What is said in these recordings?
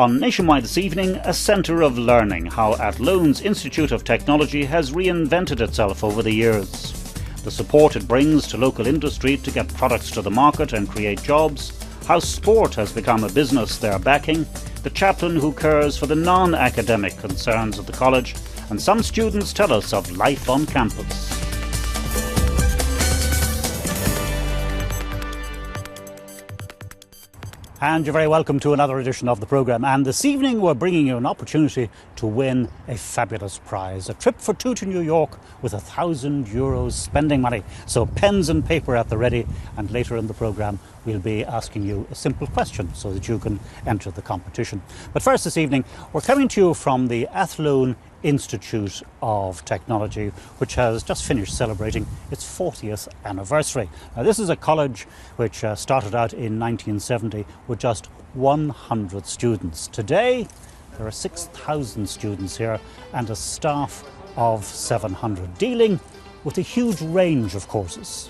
On Nationwide this evening, a centre of learning, how Athlone Institute of Technology has reinvented itself over the years. The support it brings to local industry to get products to the market and create jobs, how sport has become a business they're backing, the chaplain who cares for the non-academic concerns of the college, and some students tell us of life on campus. And you're very welcome to another edition of the programme. And this evening we're bringing you an opportunity to win a fabulous prize. A trip for two to New York with €1,000 spending money. So pens and paper at the ready. And later in the programme we'll be asking you a simple question so that you can enter the competition. But first this evening we're coming to you from the Athlone Institute of Technology, which has just finished celebrating its 40th anniversary. Now, this is a college which started out in 1970 with just 100 students. Today there are 6,000 students here and a staff of 700, dealing with a huge range of courses.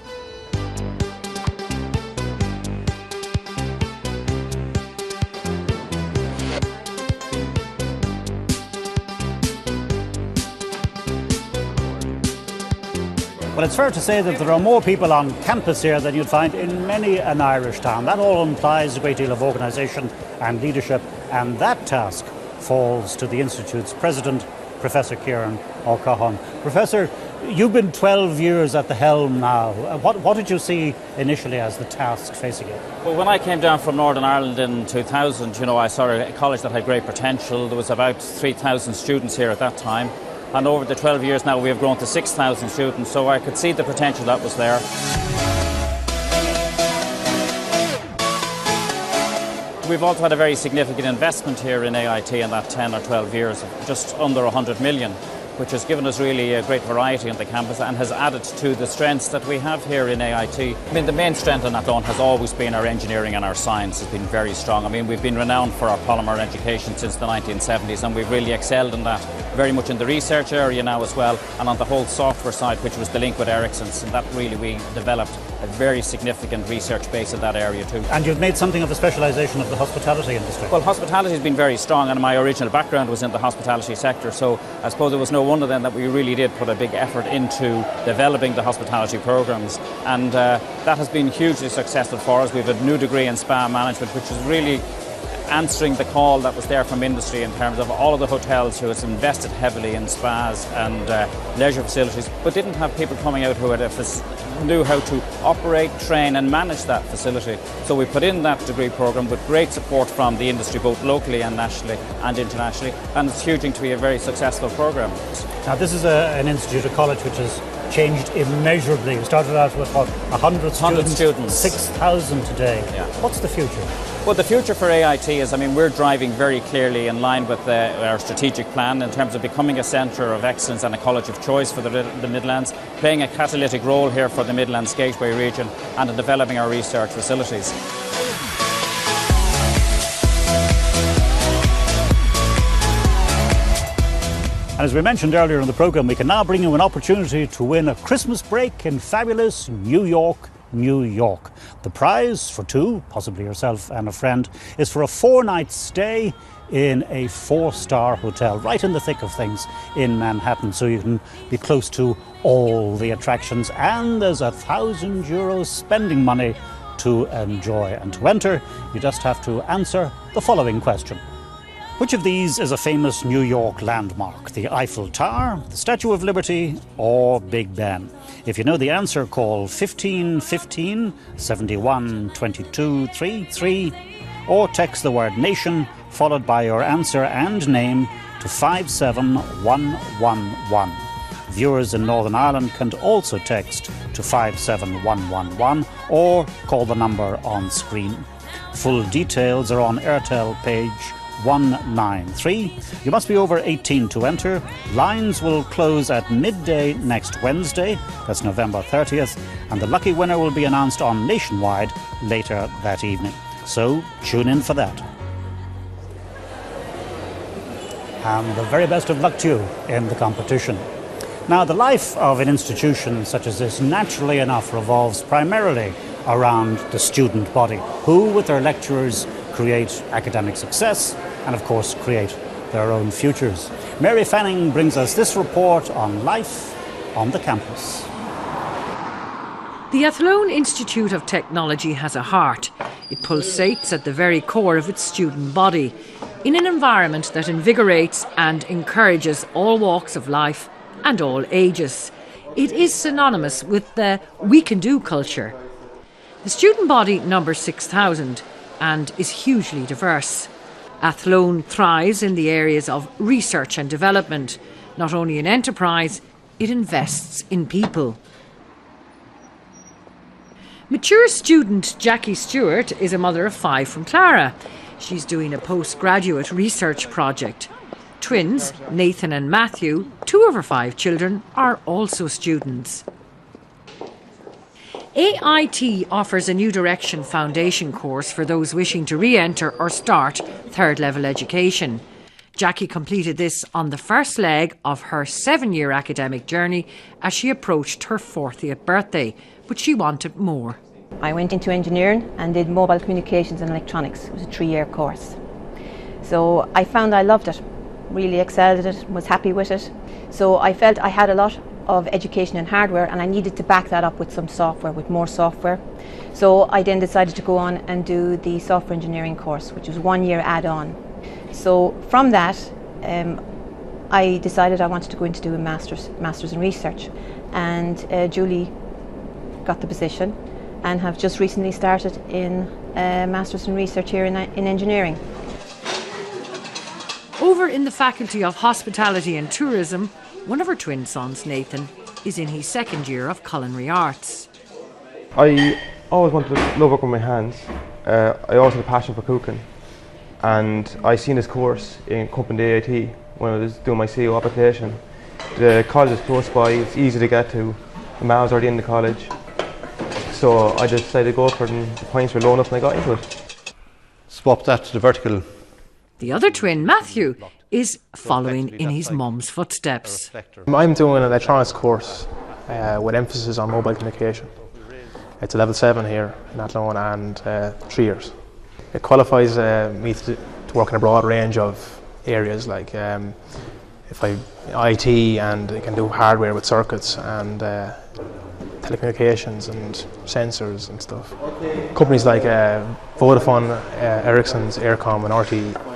Well, it's fair to say that there are more people on campus here than you'd find in many an Irish town. That all implies a great deal of organisation and leadership, and that task falls to the Institute's president, Professor Kieran O'Cahan. Professor, you've been 12 years at the helm now. What did you see initially as the task facing you? Well, when I came down from Northern Ireland in 2000, I saw a college that had great potential. There was about 3,000 students here at that time. And over the 12 years now we have grown to 6,000 students, so I could see the potential that was there. We've also had a very significant investment here in AIT in that 10 or 12 years, just under 100 million, which has given us really a great variety on the campus and has added to the strengths that we have here in AIT. I mean, the main strength in Athlone has always been our engineering and our science has been very strong. I mean, we've been renowned for our polymer education since the 1970s, and we've really excelled in that, very much in the research area now as well, and on the whole software side, which was the link with Ericsson's, and that really we developed a very significant research base in that area too. And you've made something of a specialisation of the hospitality industry. Well, hospitality has been very strong, and my original background was in the hospitality sector, so I suppose there was no wonder then that we really did put a big effort into developing the hospitality programs, and that has been hugely successful for us. We have a new degree in spa management, which is really answering the call that was there from industry in terms of all of the hotels who has invested heavily in spas and leisure facilities, but didn't have people coming out who knew how to operate, train and manage that facility. So we put in that degree program with great support from the industry, both locally and nationally and internationally, and it's huging to be a very successful program. Now, this is an institute, a college which has changed immeasurably. We started out with, 100 students, 6,000 today. Yeah. What's the future? Well, the future for AIT is, we're driving very clearly in line with our strategic plan in terms of becoming a centre of excellence and a college of choice for the Midlands, playing a catalytic role here for the Midlands Gateway region and in developing our research facilities. And as we mentioned earlier in the programme, we can now bring you an opportunity to win a Christmas break in fabulous New York, New York. The prize for two, possibly yourself and a friend, is for a 4-night stay in a 4-star hotel right in the thick of things in Manhattan, so you can be close to all the attractions, and there's €1,000 spending money to enjoy. And to enter, you just have to answer the following question. Which of these is a famous New York landmark? The Eiffel Tower, the Statue of Liberty, or Big Ben? If you know the answer, call 1515 71 22 33 or text the word NATION followed by your answer and name to 57111. Viewers in Northern Ireland can also text to 57111 or call the number on screen. Full details are on Airtel page 193. You must be over 18 to enter. Lines will close at midday next Wednesday, that's November 30th, and the lucky winner will be announced on Nationwide later that evening. So tune in for that. And the very best of luck to you in the competition. Now, the life of an institution such as this, naturally enough, revolves primarily around the student body, who, with their lecturers, create academic success and of course create their own futures. Mary Fanning brings us this report on life on the campus. The Athlone Institute of Technology has a heart. It pulsates at the very core of its student body, in an environment that invigorates and encourages all walks of life and all ages. It is synonymous with the "we can do" culture. The student body numbers 6,000 and is hugely diverse. Athlone thrives in the areas of research and development. Not only in enterprise, it invests in people. Mature student Jackie Stewart is a mother of 5 from Clara. She's doing a postgraduate research project. Twins, Nathan and Matthew, 2 of her 5 children, are also students. AIT offers a New Direction foundation course for those wishing to re-enter or start third level education. Jackie completed this on the first leg of her 7-year academic journey as she approached her 40th birthday, but she wanted more. I went into engineering and did mobile communications and electronics. It was a 3-year course. So I found I loved it, really excelled at it, was happy with it. So I felt I had a lot of education in hardware and I needed to back that up with some software, with more software. So I then decided to go on and do the software engineering course, which was 1-year add-on. So from that, I decided I wanted to go in to do a master's in research, and Julie got the position and have just recently started in a master's in research here in engineering. Over in the Faculty of Hospitality and Tourism, one of her twin sons, Nathan, is in his 2nd year of culinary arts. I always wanted to love working with my hands. I always had a passion for cooking, and I seen this course in Company AIT when I was doing my CO application. The college is close by, it's easy to get to. I was already in the college, so I decided to go for it, and the points were low enough and I got into it. Swap that to the vertical. The other twin, Matthew, is following in his mum's footsteps. I'm doing an electronics course with emphasis on mobile communication. It's a level 7 here in Athlone and 3 years. It qualifies me to work in a broad range of areas, like if I IT, and I can do hardware with circuits and telecommunications and sensors and stuff. Companies like Vodafone, Ericsson's, Aircom and RTÉ.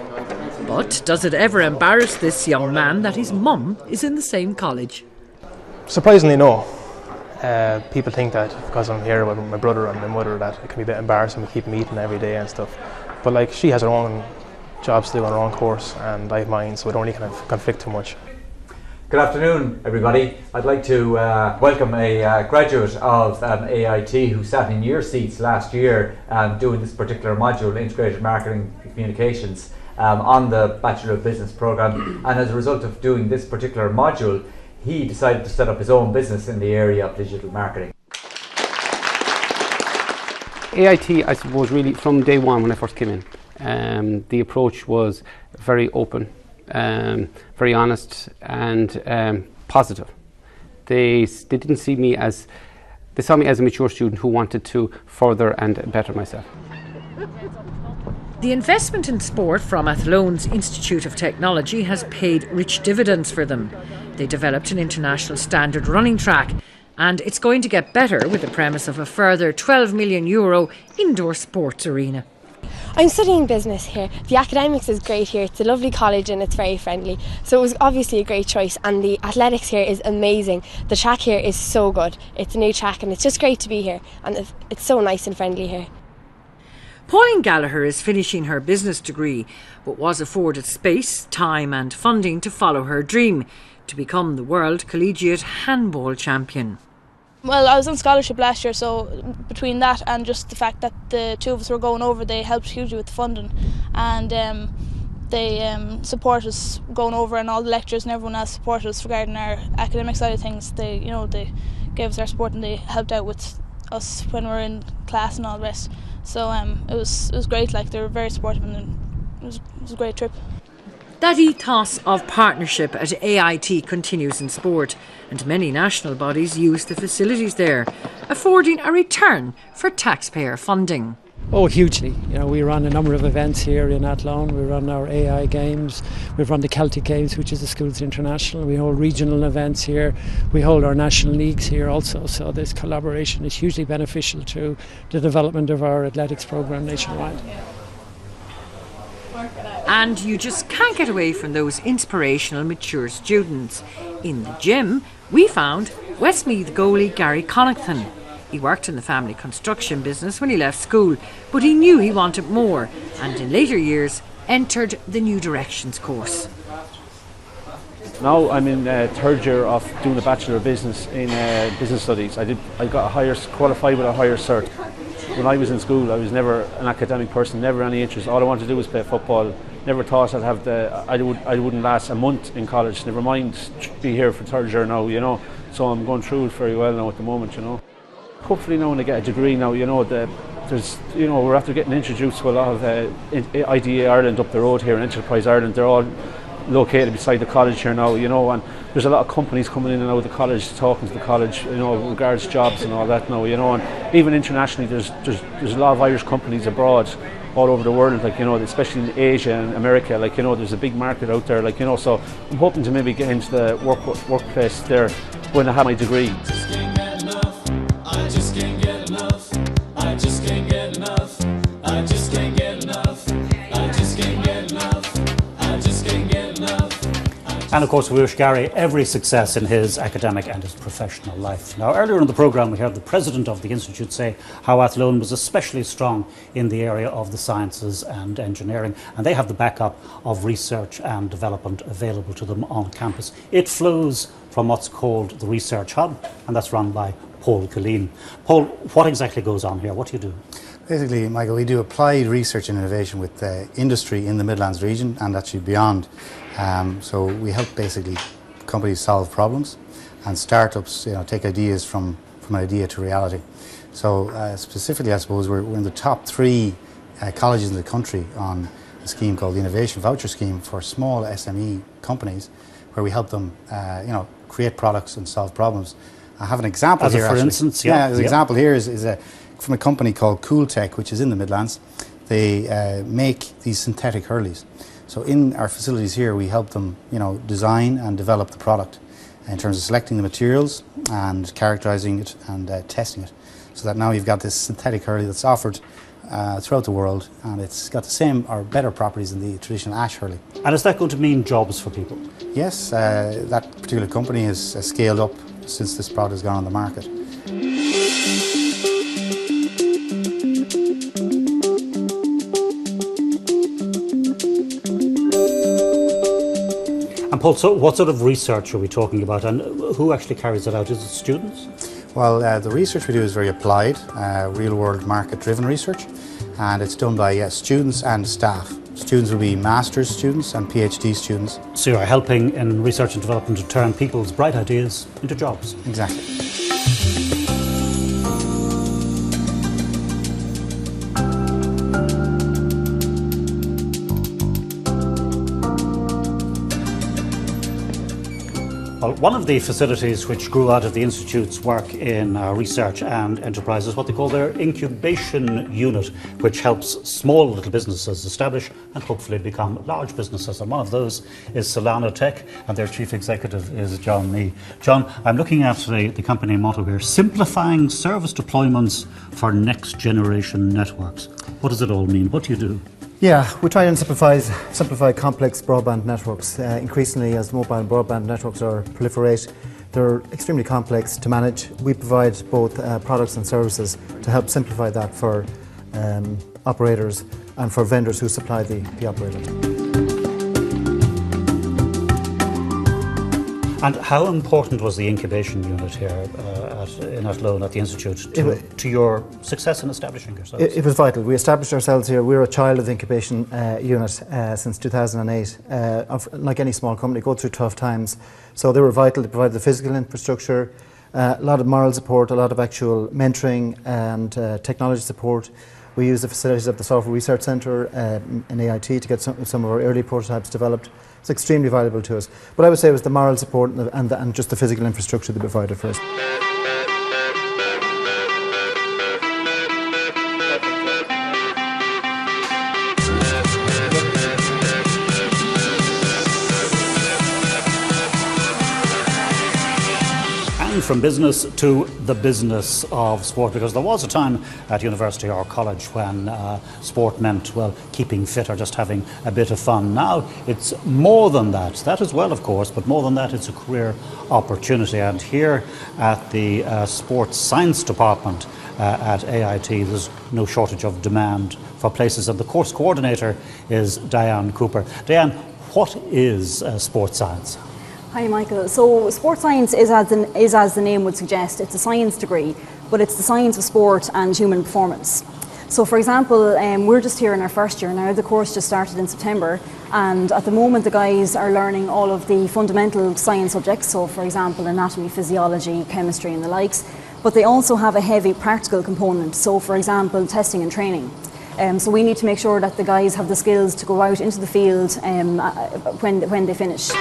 But does it ever embarrass this young man that his mum is in the same college? Surprisingly, no. People think that because I'm here with my brother and my mother that it can be a bit embarrassing to keep meeting every day and stuff. But like, she has her own jobs to do on her own course and I have mine, so it don't really kind of conflict too much. Good afternoon, everybody. I'd like to welcome a graduate of AIT who sat in your seats last year doing this particular module, Integrated Marketing Communications, on the Bachelor of Business programme, and as a result of doing this particular module, he decided to set up his own business in the area of digital marketing. AIT, I suppose, really from day one when I first came in, the approach was very open, very honest and positive. They didn't see me as, they saw me as a mature student who wanted to further and better myself. The investment in sport from Athlone's Institute of Technology has paid rich dividends for them. They developed an international standard running track, and it's going to get better with the premise of a further €12 million indoor sports arena. I'm studying business here. The academics is great here. It's a lovely college and it's very friendly. So it was obviously a great choice, and the athletics here is amazing. The track here is so good. It's a new track and it's just great to be here, and it's so nice and friendly here. Pauline Gallagher is finishing her business degree, but was afforded space, time and funding to follow her dream, to become the world collegiate handball champion. Well, I was on scholarship last year, so between that and just the fact that the 2 of us were going over, they helped hugely with the funding, and they support us going over, and all the lecturers and everyone else supported us regarding our academic side of things. They gave us our support and they helped out with us when we were in class and all the rest. So it was great. Like, they were very supportive, and it was a great trip. That ethos of partnership at AIT continues in sport, and many national bodies use the facilities there, affording a return for taxpayer funding. Oh, hugely. You know, we run a number of events here in Athlone. We run our AI games. We've run the Celtic Games, which is the Schools International. We hold regional events here. We hold our national leagues here also. So this collaboration is hugely beneficial to the development of our athletics programme nationwide. And you just can't get away from those inspirational, mature students. In the gym, we found Westmeath goalie Gary Connaughton. He worked in the family construction business when he left school, but he knew he wanted more, and in later years entered the New Directions course. Now I'm in third year of doing a Bachelor of Business in Business Studies. I got qualified with a higher cert. When I was in school, I was never an academic person, never any interest. All I wanted to do was play football. Never thought I'd have I wouldn't last a month in college. Never mind be here for third year now, you know. So I'm going through it very well now at the moment, you know. Hopefully now when I get a degree now, you know, we're after getting introduced to a lot of IDA Ireland up the road here in Enterprise Ireland. They're all located beside the college here now, you know, and there's a lot of companies coming in and out of the college, talking to the college, you know, regards jobs and all that now, you know, and even internationally there's a lot of Irish companies abroad all over the world, like, you know, especially in Asia and America, like, you know, there's a big market out there, like, you know, so I'm hoping to maybe get into the workplace there when I have my degree. And of course we wish Gary every success in his academic and his professional life. Now earlier in the programme we heard the president of the Institute say how Athlone was especially strong in the area of the sciences and engineering, and they have the backup of research and development available to them on campus. It flows from what's called the Research Hub, and that's run by Paul Killeen. Paul, what exactly goes on here? What do you do? Basically, Michael, we do applied research and innovation with industry in the Midlands region and actually beyond. So we help basically companies solve problems, and startups, you know, take ideas from idea to reality. So specifically, I suppose we're in the top 3 colleges in the country on a scheme called the Innovation Voucher Scheme for small SME companies, where we help them, you know, create products and solve problems. I have an example here. For instance, an example here is from a company called Cool Tech, which is in the Midlands. They make these synthetic hurleys. So in our facilities here, we help them, you know, design and develop the product in terms of selecting the materials and characterising it and testing it, so that now you've got this synthetic hurley that's offered throughout the world, and it's got the same or better properties than the traditional ash hurley. And is that going to mean jobs for people? Yes, that particular company has scaled up since this product has gone on the market. And Paul, so what sort of research are we talking about, and who actually carries it out? Is it students? Well, the research we do is very applied, real-world market-driven research, and it's done by students and staff. Students will be master's students and PhD students. So you're helping in research and development to turn people's bright ideas into jobs. Exactly. Well, one of the facilities which grew out of the Institute's work in research and enterprise is what they call their Incubation unit, which helps small little businesses establish and hopefully become large businesses. And one of those is Solana Tech, and their chief executive is John Mee. John, I'm looking at the company motto here: simplifying service deployments for next generation networks. What does it all mean? What do you do? Yeah, we try and simplify complex broadband networks. Increasingly, as mobile broadband networks proliferate, they're extremely complex to manage. We provide both products and services to help simplify that for operators and for vendors who supply the operators. And how important was the incubation unit here in Athlone at the Institute to your success in establishing yourselves? It was vital. We established ourselves here. We're a child of the incubation unit since 2008. Like any small company, go through tough times. So they were vital. They provided the physical infrastructure, a lot of moral support, a lot of actual mentoring and technology support. We use the facilities of the Software Research Centre in AIT to get some of our early prototypes developed. It's extremely valuable to us. But I would say it was the moral support and just the physical infrastructure that provided for us. from business to the business of sport, because there was a time at university or college when sport meant, well, keeping fit or just having a bit of fun. Now it's more than that. That as well, of course, but more than that, it's a career opportunity. And here at the Sports Science Department at AIT, there's no shortage of demand for places, and the course coordinator is Diane Cooper. Diane, what is sports science? Hi Michael. So sports science is as the name would suggest. It's a science degree, but it's the science of sport and human performance. So for example, we're just here in our first year now. The course just started in September, and at the moment the guys are learning all of the fundamental science subjects, so for example anatomy, physiology, chemistry and the likes, but they also have a heavy practical component, so for example testing and training. So we need to make sure that the guys have the skills to go out into the field when they finish.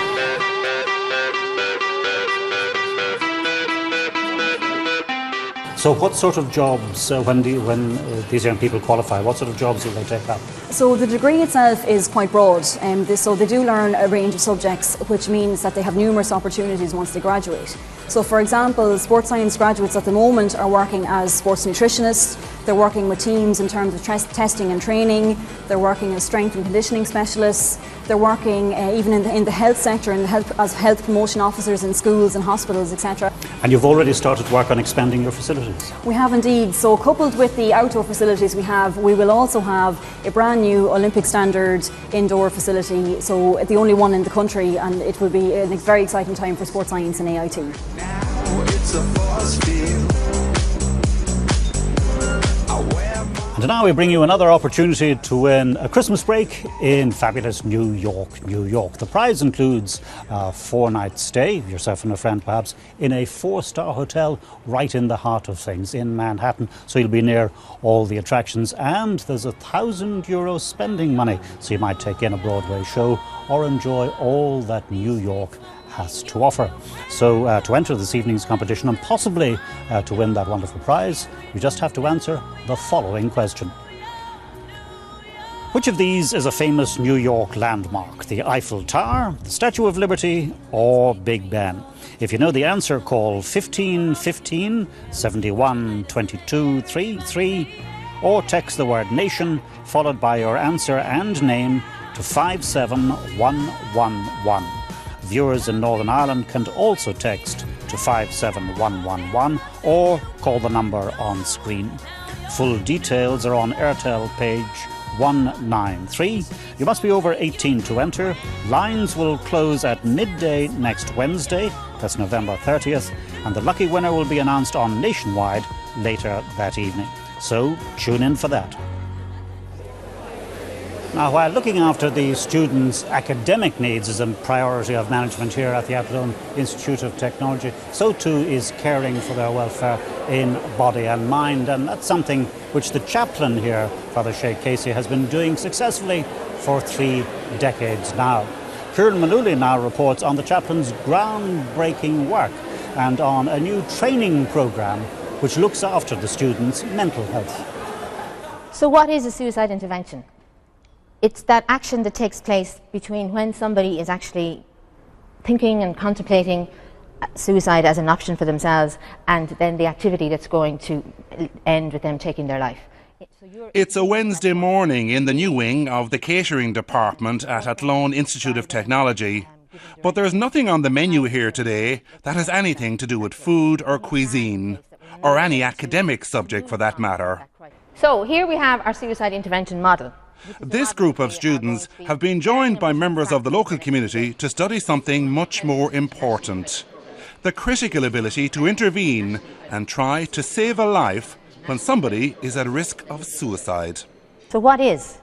So what sort of jobs, when these young people qualify, what sort of jobs will they take up? So the degree itself is quite broad, so they do learn a range of subjects, which means that they have numerous opportunities once they graduate. So for example, sports science graduates at the moment are working as sports nutritionists, they're working with teams in terms of testing and training, they're working as strength and conditioning specialists, they're working even in the health sector as health promotion officers in schools and hospitals, etc. And you've already started work on expanding your facilities? We have indeed. So coupled with the outdoor facilities we will also have a brand new Olympic standard indoor facility, so the only one in the country, and it will be a very exciting time for sports science in AIT. And now we bring you another opportunity to win a Christmas break in fabulous New York, New York. The prize includes a 4-night stay, yourself and a friend perhaps, in a 4-star hotel right in the heart of things in Manhattan. So you'll be near all the attractions, and there's €1,000 spending money. So you might take in a Broadway show or enjoy all that New York has to offer. So to enter this evening's competition and possibly to win that wonderful prize, you just have to answer the following question. Which of these is a famous New York landmark? The Eiffel Tower, the Statue of Liberty, or Big Ben? If you know the answer, call 1515 71 22 33 or text the word NATION followed by your answer and name to 57111. Viewers in Northern Ireland can also text to 57111 or call the number on screen. Full details are on Airtel page 193. You must be over 18 to enter. Lines will close at midday next Wednesday, that's November 30th, and the lucky winner will be announced on Nationwide later that evening. So tune in for that. Now, while looking after the students' academic needs is a priority of management here at the Athlone Institute of Technology, so too is caring for their welfare in body and mind, and that's something which the chaplain here, Father Shay Casey, has been doing successfully for 3 decades now. Kieran Manuli now reports on the chaplain's groundbreaking work and on a new training programme which looks after the students' mental health. So what is a suicide intervention? It's that action that takes place between when somebody is actually thinking and contemplating suicide as an option for themselves and then the activity that's going to end with them taking their life. It's a Wednesday morning in the new wing of the catering department at Athlone Institute of Technology. But there's nothing on the menu here today that has anything to do with food or cuisine, or any academic subject for that matter. So here we have our suicide intervention model. This group of students have been joined by members of the local community to study something much more important: the critical ability to intervene and try to save a life when somebody is at risk of suicide. So what is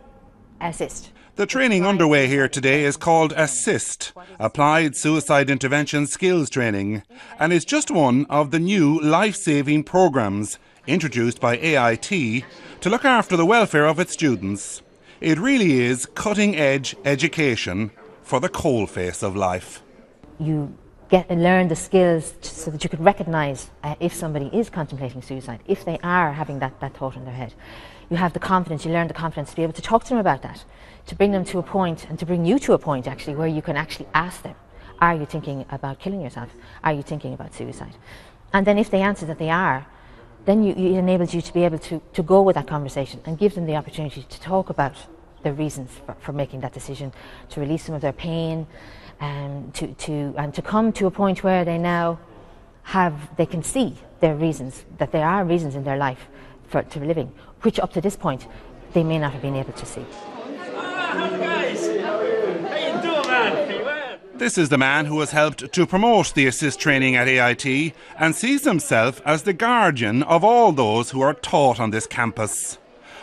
ASSIST? The training underway here today is called ASSIST, Applied Suicide Intervention Skills Training, and is just one of the new life-saving programmes introduced by AIT to look after the welfare of its students. It really is cutting-edge education for the coalface of life. You get and learn the skills so that you could recognise if somebody is contemplating suicide, if they are having that thought in their head. You have the confidence, you learn the confidence to be able to talk to them about that, to bring them to a point, and to bring you to a point actually where you can actually ask them, are you thinking about killing yourself? Are you thinking about suicide? And then if they answer that they are, then it enables you to be able to go with that conversation and give them the opportunity to talk about their reasons for making that decision, to release some of their pain, and to come to a point where they now they can see their reasons, that there are reasons in their life to living, which up to this point they may not have been able to see. This is the man who has helped to promote the assist training at AIT and sees himself as the guardian of all those who are taught on this campus.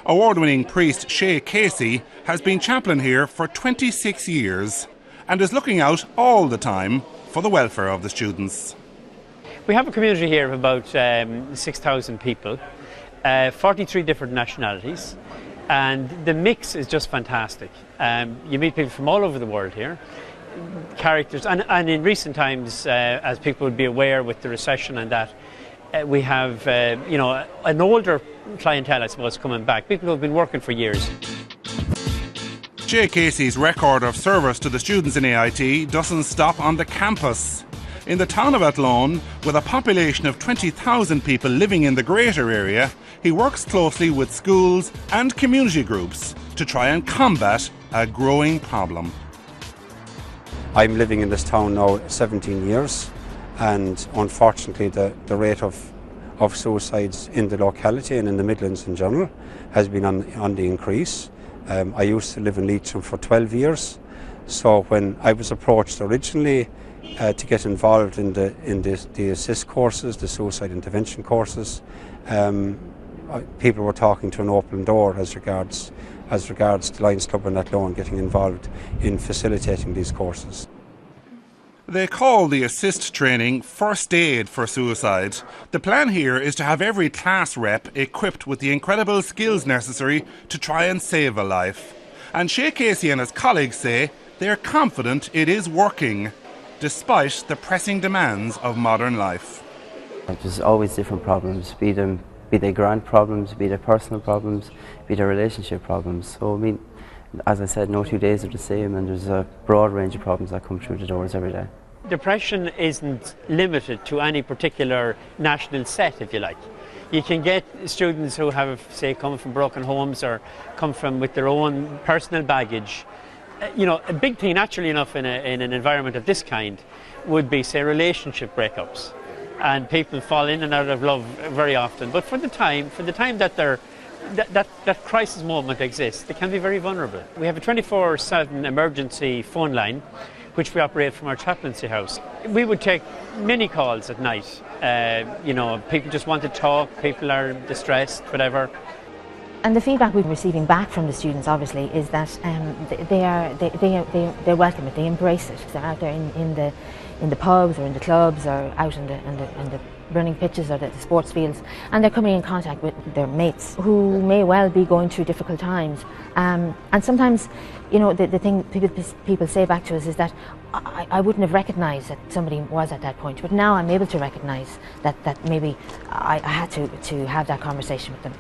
Award-winning priest Shay Casey has been chaplain here for 26 years and is looking out all the time for the welfare of the students. We have a community here of about 6,000 people, 43 different nationalities, and the mix is just fantastic. You meet people from all over the world here, characters, and in recent times, as people would be aware with the recession and that, we have an older clientele, I suppose, coming back, people who have been working for years. Jay Casey's record of service to the students in AIT doesn't stop on the campus. In the town of Athlone, with a population of 20,000 people living in the greater area, he works closely with schools and community groups to try and combat a growing problem. I'm living in this town now 17 years, and unfortunately the rate of suicides in the locality and in the Midlands in general has been on the increase. I used to live in Leitrim for 12 years, so when I was approached originally to get involved in the assist courses, the suicide intervention courses, people were talking to an open door as regards the Lions Club in Athlone getting involved in facilitating these courses. They call the assist training first aid for suicide. The plan here is to have every class rep equipped with the incredible skills necessary to try and save a life. And Shay Casey and his colleagues say they're confident it is working, despite the pressing demands of modern life. There's always different problems, be they grant problems, be they personal problems, be they relationship problems. So I mean, as I said, no 2 days are the same, and there's a broad range of problems that come through the doors every day. Depression isn't limited to any particular national set, if you like. You can get students who have, say, come from broken homes or come from with their own personal baggage. A big thing, naturally enough, in an environment of this kind would be, say, relationship breakups. And people fall in and out of love very often. But for the time that that crisis moment exists, they can be very vulnerable. We have a 24/7 emergency phone line, which we operate from our chaplaincy house. We would take many calls at night. People just want to talk, people are distressed, whatever. And the feedback we're receiving back from the students, obviously, is that they welcome it, they embrace it. They're out there in the pubs or in the clubs or out in the running pitches or the sports fields, and they're coming in contact with their mates who may well be going through difficult times. And sometimes, the thing people say back to us is that I wouldn't have recognised that somebody was at that point, but now I'm able to recognise that maybe I had to have that conversation with them.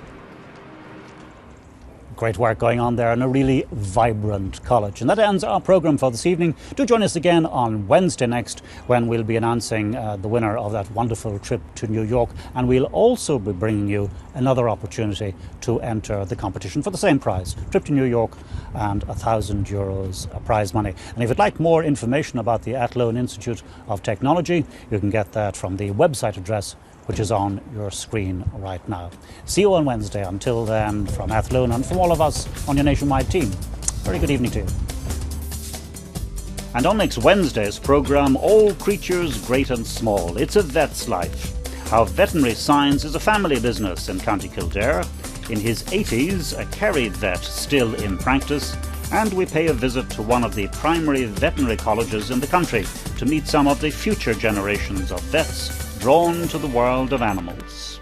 Great work going on there in a really vibrant college. And that ends our programme for this evening. Do join us again on Wednesday next, when we'll be announcing the winner of that wonderful trip to New York. And we'll also be bringing you another opportunity to enter the competition for the same prize, trip to New York and €1,000 prize money. And if you'd like more information about the Athlone Institute of Technology, you can get that from the website address which is on your screen right now. See you on Wednesday. Until then, from Athlone and from all of us on your Nationwide team, very good evening to you. And on next Wednesday's programme, all creatures great and small. It's a vet's life. How veterinary science is a family business in County Kildare. In his 80s, a Kerry vet still in practice, and we pay a visit to one of the primary veterinary colleges in the country to meet some of the future generations of vets drawn to the world of animals.